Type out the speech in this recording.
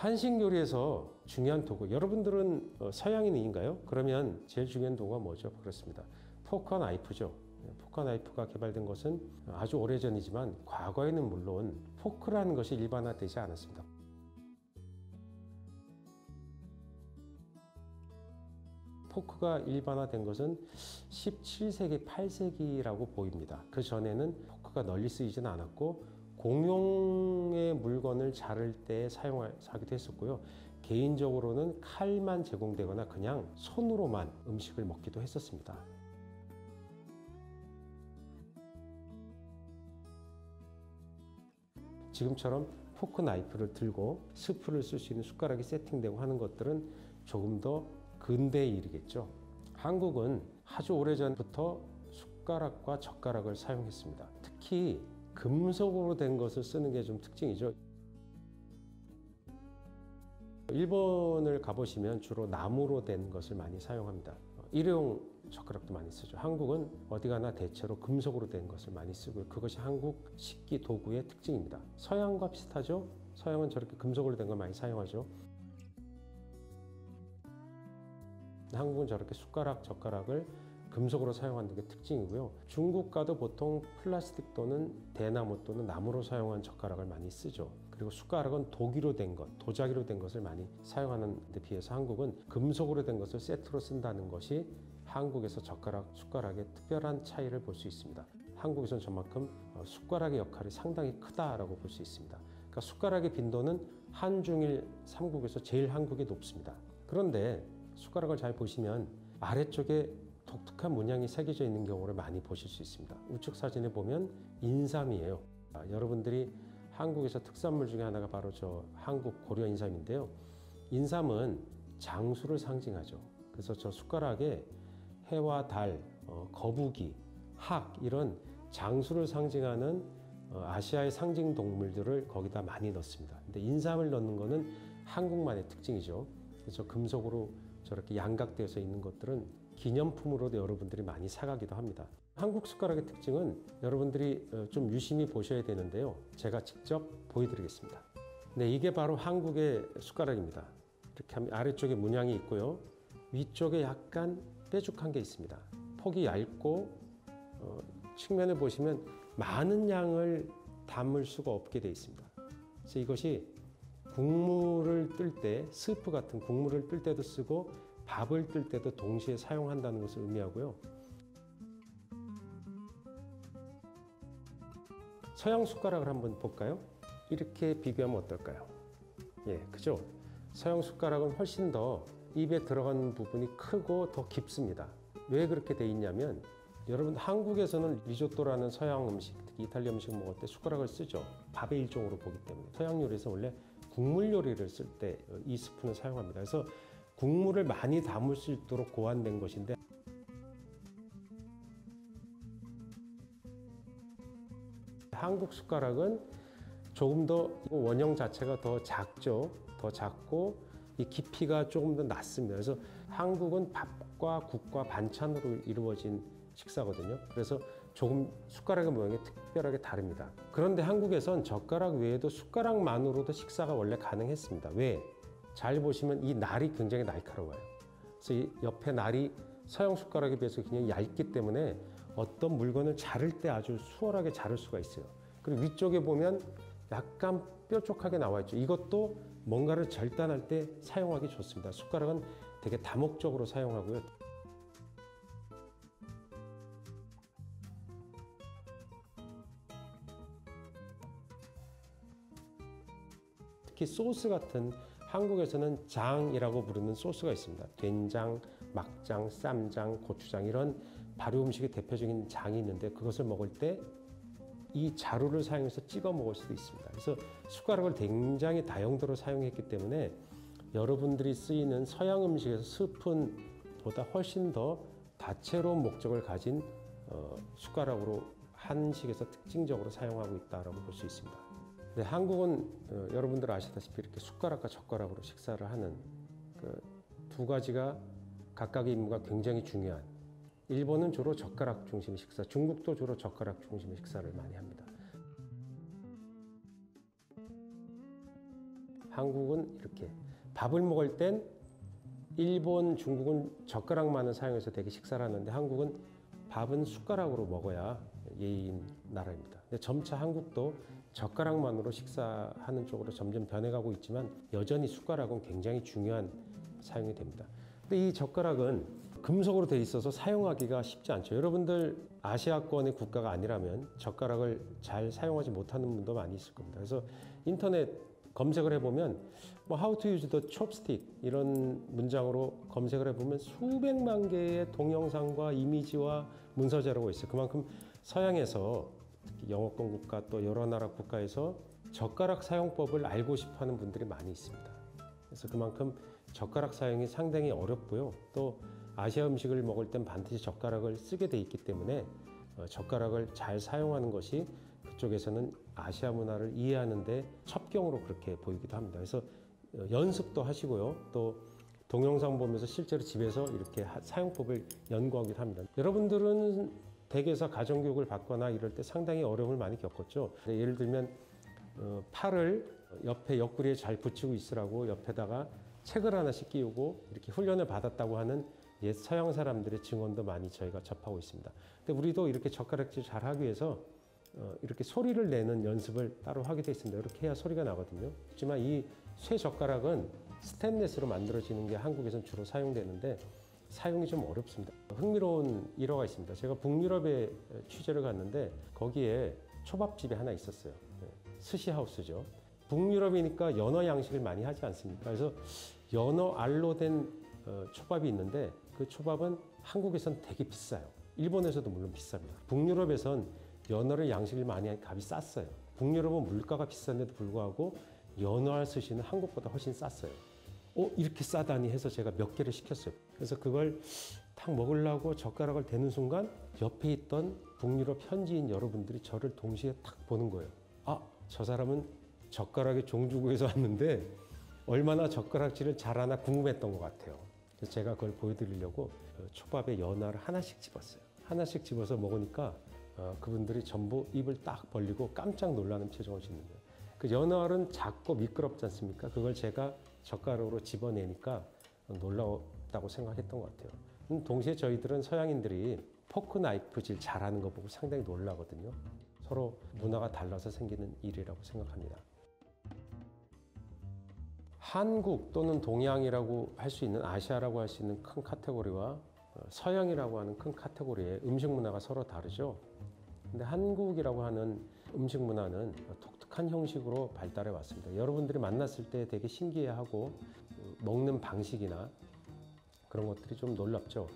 한식 요리에서 중요한 도구, 여러분들은 서양인인가요? 그러면 제일 중요한 도구가 뭐죠? 그렇습니다. 포크와 나이프죠. 포크와 나이프가 개발된 것은 아주 오래전이지만 과거에는 물론 포크라는 것이 일반화되지 않았습니다. 포크가 일반화된 것은 17세기, 8세기라고 보입니다. 그 전에는 포크가 널리 쓰이지는 않았고 공용의 물건을 자를 때 사용하기도 했었고요. 개인적으로는 칼만 제공되거나 그냥 손으로만 음식을 먹기도 했었습니다. 지금처럼 포크 나이프를 들고 스프를 쓸 수 있는 숟가락이 세팅되고 하는 것들은 조금 더 근대의 일이겠죠. 한국은 아주 오래전부터 숟가락과 젓가락을 사용했습니다. 특히 금속으로 된 것을 쓰는 게 좀 특징이죠. 일본을 가보시면 주로 나무로 된 것을 많이 사용합니다. 일회용 젓가락도 많이 쓰죠. 한국은 어디 가나 대체로 금속으로 된 것을 많이 쓰고요. 그것이 한국 식기 도구의 특징입니다. 서양과 비슷하죠? 서양은 저렇게 금속으로 된 걸 많이 사용하죠. 한국은 저렇게 숟가락, 젓가락을 금속으로 사용하는 게 특징이고요. 중국과도 보통 플라스틱 또는 대나무 또는 나무로 사용한 젓가락을 많이 쓰죠. 그리고 숟가락은 도기로 된 것, 도자기로 된 것을 많이 사용하는 데 비해서 한국은 금속으로 된 것을 세트로 쓴다는 것이 한국에서 젓가락, 숟가락의 특별한 차이를 볼 수 있습니다. 한국에서는 저만큼 숟가락의 역할이 상당히 크다라고 볼 수 있습니다. 그러니까 숟가락의 빈도는 한중일 삼국에서 제일 한국이 높습니다. 그런데 숟가락을 잘 보시면 아래쪽에 독특한 문양이 새겨져 있는 경우를 많이 보실 수 있습니다. 우측 사진에 보면 인삼이에요. 여러분들이 한국에서 특산물 중에 하나가 바로 저 한국 고려 인삼인데요. 인삼은 장수를 상징하죠. 그래서 저 숟가락에 해와 달, 거북이, 학 이런 장수를 상징하는 아시아의 상징 동물들을 거기다 많이 넣습니다. 근데 인삼을 넣는 거는 한국만의 특징이죠. 그래서 금속으로 저렇게 양각되어서 있는 것들은 기념품으로도 여러분들이 많이 사가기도 합니다. 한국 숟가락의 특징은 여러분들이 좀 유심히 보셔야 되는데요. 제가 직접 보여드리겠습니다. 네, 이게 바로 한국의 숟가락입니다. 이렇게 하면 아래쪽에 문양이 있고요. 위쪽에 약간 뾰족한 게 있습니다. 폭이 얇고 측면을 보시면 많은 양을 담을 수가 없게 되어 있습니다. 그래서 이것이 국물을 뜰 때, 스프 같은 국물을 뜰 때도 쓰고 밥을 뜰 때도 동시에 사용한다는 것을 의미하고요. 서양 숟가락을 한번 볼까요? 이렇게 비교하면 어떨까요? 예, 그죠? 서양 숟가락은 훨씬 더 입에 들어가는 부분이 크고 더 깊습니다. 왜 그렇게 돼 있냐면 여러분 한국에서는 리조또라는 서양 음식, 특히 이탈리아 음식 먹을 때 숟가락을 쓰죠. 밥의 일종으로 보기 때문에. 서양 요리에서 원래 국물 요리를 쓸 때 이 스푼을 사용합니다. 그래서 국물을 많이 담을 수 있도록 고안된 것인데 한국 숟가락은 조금 더 원형 자체가 더 작죠. 더 작고 이 깊이가 조금 더 낮습니다. 그래서 한국은 밥과 국과 반찬으로 이루어진 식사거든요. 그래서 조금 숟가락의 모양이 특별하게 다릅니다. 그런데 한국에선 젓가락 외에도 숟가락만으로도 식사가 원래 가능했습니다. 왜? 잘 보시면 이 날이 굉장히 날카로워요. 그래서 이 옆에 날이 서양 숟가락에 비해서 굉장히 얇기 때문에 어떤 물건을 자를 때 아주 수월하게 자를 수가 있어요. 그리고 위쪽에 보면 약간 뾰족하게 나와 있죠. 이것도 뭔가를 절단할 때 사용하기 좋습니다. 숟가락은 되게 다목적으로 사용하고요. 특히 소스 같은 한국에서는 장이라고 부르는 소스가 있습니다. 된장, 막장, 쌈장, 고추장 이런 발효 음식의 대표적인 장이 있는데 그것을 먹을 때 이 자루를 사용해서 찍어 먹을 수도 있습니다. 그래서 숟가락을 굉장히 다용도로 사용했기 때문에 여러분들이 쓰이는 서양 음식에서 스푼보다 훨씬 더 다채로운 목적을 가진 숟가락으로 한식에서 특징적으로 사용하고 있다고 볼 수 있습니다. 네, 한국은 여러분들 아시다시피 이렇게 숟가락과 젓가락으로 식사를 하는 그 두 가지가 각각의 임무가 굉장히 중요한, 일본은 주로 젓가락 중심의 식사, 중국도 주로 젓가락 중심의 식사를 많이 합니다. 한국은 이렇게 밥을 먹을 땐 일본, 중국은 젓가락만을 사용해서 되게 식사를 하는데 한국은 밥은 숟가락으로 먹어야 예의인 나라입니다. 근데 점차 한국도 젓가락만으로 식사하는 쪽으로 점점 변해가고 있지만 여전히 숟가락은 굉장히 중요한 사용이 됩니다. 근데 이 젓가락은 금속으로 돼 있어서 사용하기가 쉽지 않죠. 여러분들 아시아권의 국가가 아니라면 젓가락을 잘 사용하지 못하는 분도 많이 있을 겁니다. 그래서 인터넷 검색을 해보면 뭐 How to use the chopstick 이런 문장으로 검색을 해보면 수백만 개의 동영상과 이미지와 문서 자료가 있어요. 그만큼 서양에서 특히 영어권 국가 또 여러 나라 국가에서 젓가락 사용법을 알고 싶어하는 분들이 많이 있습니다. 그래서 그만큼 젓가락 사용이 상당히 어렵고요. 또 아시아 음식을 먹을 땐 반드시 젓가락을 쓰게 돼 있기 때문에 젓가락을 잘 사용하는 것이 그쪽에서는 아시아 문화를 이해하는 데 첩경으로 그렇게 보이기도 합니다. 그래서 연습도 하시고요. 또 동영상 보면서 실제로 집에서 이렇게 사용법을 연구하기도 합니다. 여러분들은 댁에서 가정교육을 받거나 이럴 때 상당히 어려움을 많이 겪었죠. 예를 들면 팔을 옆에 옆구리에 잘 붙이고 있으라고 옆에다가 책을 하나씩 끼우고 이렇게 훈련을 받았다고 하는 옛 서양 사람들의 증언도 많이 저희가 접하고 있습니다. 근데 우리도 이렇게 젓가락질 잘 하기 위해서 이렇게 소리를 내는 연습을 따로 하게 돼 있습니다. 이렇게 해야 소리가 나거든요. 하지만 이 쇠 젓가락은 스테인리스로 만들어지는 게 한국에서는 주로 사용되는데 사용이 좀 어렵습니다. 흥미로운 일화가 있습니다. 제가 북유럽에 취재를 갔는데 거기에 초밥집이 하나 있었어요. 스시하우스죠. 북유럽이니까 연어 양식을 많이 하지 않습니까? 그래서 연어 알로 된 초밥이 있는데 그 초밥은 한국에선 되게 비싸요. 일본에서도 물론 비쌉니다. 북유럽에선 연어를 양식을 많이 하니 값이 쌌어요. 북유럽은 물가가 비싼데도 불구하고 연어알 스시는 한국보다 훨씬 쌌어요. 이렇게 싸다니 해서 제가 몇 개를 시켰어요. 그래서 그걸 탁 먹으려고 젓가락을 대는 순간 옆에 있던 북유럽 현지인 여러분들이 저를 동시에 탁 보는 거예요. 저 사람은 젓가락에 종주국에서 왔는데 얼마나 젓가락질을 잘하나 궁금했던 것 같아요. 그래서 제가 그걸 보여드리려고 초밥에 연어를 하나씩 집었어요. 하나씩 집어서 먹으니까 그분들이 전부 입을 딱 벌리고 깜짝 놀라는 표정을 짓는 거예요. 그 연어알은 작고 미끄럽지 않습니까? 그걸 제가 젓가락으로 집어내니까 놀라웠다고 생각했던 것 같아요. 동시에 저희들은 서양인들이 포크 나이프질 잘하는 거 보고 상당히 놀라거든요. 서로 문화가 달라서 생기는 일이라고 생각합니다. 한국 또는 동양이라고 할 수 있는 아시아라고 할 수 있는 큰 카테고리와 서양이라고 하는 큰 카테고리의 음식 문화가 서로 다르죠. 근데 한국이라고 하는 음식 문화는 독특한 형식으로 발달해 왔습니다. 여러분들이 만났을 때 되게 신기해하고 먹는 방식이나 그런 것들이 좀 놀랍죠.